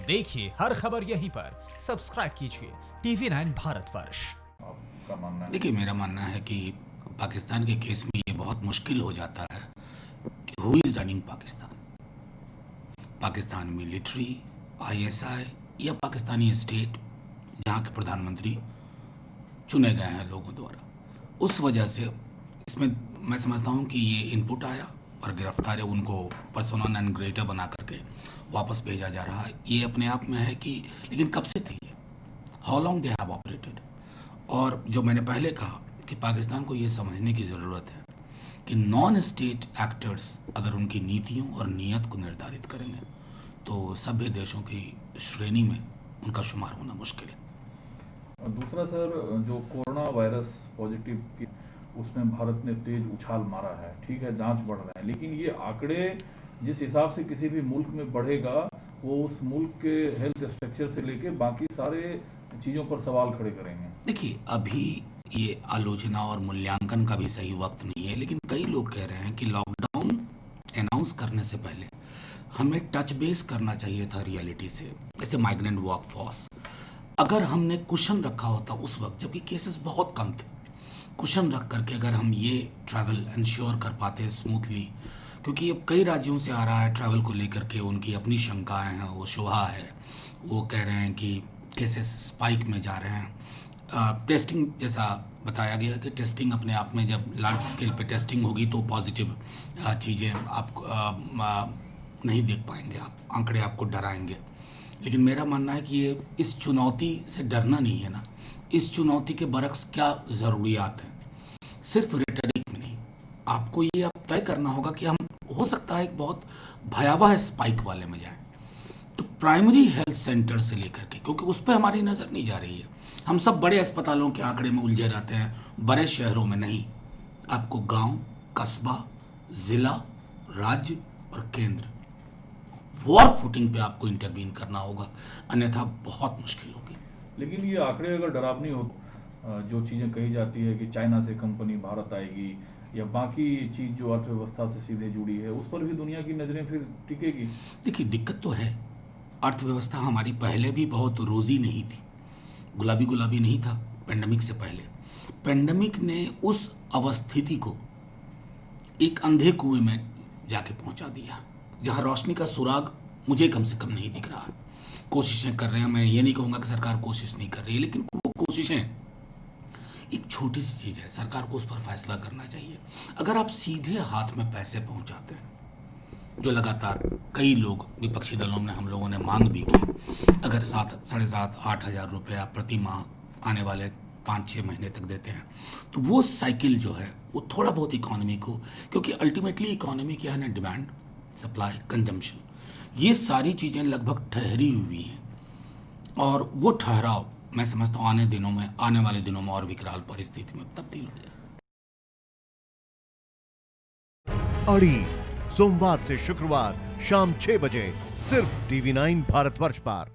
देखिए हर खबर यहीं पर, सब्सक्राइब कीजिए TV9 भारतवर्ष। आपका मानना है? देखिए, मेरा मानना है कि पाकिस्तान के केस में ये बहुत मुश्किल हो जाता है कि who is running Pakistan. Pakistan military, ISI या पाकिस्तानी स्टेट जहाँ के प्रधानमंत्री चुने गए हैं लोगों द्वारा। उस वजह से इसमें मैं समझता हूँ कि ये इनपुट आया और गिरफ्तारी उनको पर्सोना नॉन ग्रेटा बना करके वापस भेजा जा रहा है। ये अपने आप में है कि लेकिन कब से थी ये, how long they have operated. और जो मैंने पहले कहा कि पाकिस्तान को ये समझने की ज़रूरत है कि नॉन स्टेट एक्टर्स अगर उनकी नीतियों और नीयत को निर्धारित करेंगे तो सभ्य देशों की श्रेणी में उनका शुमार होना मुश्किल है। और दूसरा सर, जो कोरोना वायरस पॉजिटिव की उसमें भारत ने तेज उछाल मारा है, ठीक है, जांच बढ़ रहे हैं, लेकिन ये आंकड़े जिस हिसाब से किसी भी मुल्क में बढ़ेगा वो उस मुल्क के हेल्थ स्ट्रक्चर से लेके बाकी सारे चीज़ों पर सवाल खड़े करेंगे। देखिए, अभी ये आलोचना और मूल्यांकन का भी सही वक्त नहीं है, लेकिन कई लोग कह रहे हैं कि लॉकडाउन अनाउंस करने से पहले हमें टच बेस करना चाहिए था रियलिटी से, जैसे माइग्रेंट वर्कफोर्स। अगर हमने कुशन रखा होता उस वक्त, जबकि केसेस बहुत कम थे, कुशन रख करके अगर हम ये ट्रैवल इंश्योर कर पाते स्मूथली, क्योंकि अब कई राज्यों से आ रहा है ट्रैवल को लेकर के, उनकी अपनी शंकाएं हैं, वो शुबा है, वो कह रहे हैं कि केसेस स्पाइक में जा रहे हैं। टेस्टिंग जैसा बताया गया कि टेस्टिंग अपने आप में जब लार्ज स्केल पे टेस्टिंग होगी तो पॉजिटिव चीज़ें आप नहीं देख पाएंगे, आप आंकड़े आपको डराएंगे। लेकिन मेरा मानना है कि ये इस चुनौती से डरना नहीं है ना, इस चुनौती के बरक्स क्या ज़रूरियात हैं, सिर्फ रेटरिक में नहीं। आपको ये अब तय करना होगा कि हम हो सकता है एक बहुत भयावह स्पाइक वाले में जाएं, तो प्राइमरी हेल्थ सेंटर से लेकर के, क्योंकि उस पर हमारी नज़र नहीं जा रही है। हम सब बड़े अस्पतालों के आंकड़े में उलझे रहते हैं, बड़े शहरों में नहीं। आपको गांव, कस्बा, ज़िला, राज्य और केंद्र, वॉर फुटिंग पे आपको इंटरवीन करना होगा, अन्यथा बहुत मुश्किल होगी। लेकिन ये आंकड़े अगर डरावनी हो, जो चीज़ें कही जाती है कि चाइना से कंपनी भारत आएगी या बाकी चीज़ जो अर्थव्यवस्था से सीधे जुड़ी है, उस पर भी दुनिया की नज़रें फिर टिकेगी। देखिए, दिक्कत तो है, अर्थव्यवस्था हमारी पहले भी बहुत रोजी नहीं थी, गुलाबी गुलाबी नहीं था पेंडेमिक से पहले। पेंडेमिक ने उस अवस्थिति को एक अंधे कुएं में जाके पहुंचा दिया, जहां रोशनी का सुराग मुझे कम से कम नहीं दिख रहा है। कोशिशें कर रहे हैं, मैं ये नहीं कहूँगा कि सरकार कोशिश नहीं कर रही है, लेकिन वो कोशिशें एक छोटी सी चीज़ है, सरकार को उस पर फैसला करना चाहिए। अगर आप सीधे हाथ में पैसे पहुंचाते हैं, जो लगातार कई लोग, विपक्षी दलों ने, हम लोगों ने मांग भी की, अगर 7,500-8,000 रुपया प्रति माह आने वाले 5-6 महीने तक देते हैं, तो वो साइकिल जो है वो थोड़ा बहुत इकोनॉमी को, क्योंकि अल्टीमेटली इकोनॉमी क्या है ना, डिमांड, सप्लाई, कंजम्पशन, ये सारी चीज़ें लगभग ठहरी हुई हैं। और वो ठहराव मैं समझता हूँ आने वाले दिनों में और विकराल परिस्थिति में तब्दील हो जाए। अड़ी सोमवार से शुक्रवार शाम 6 बजे सिर्फ TV9 भारतवर्ष पर।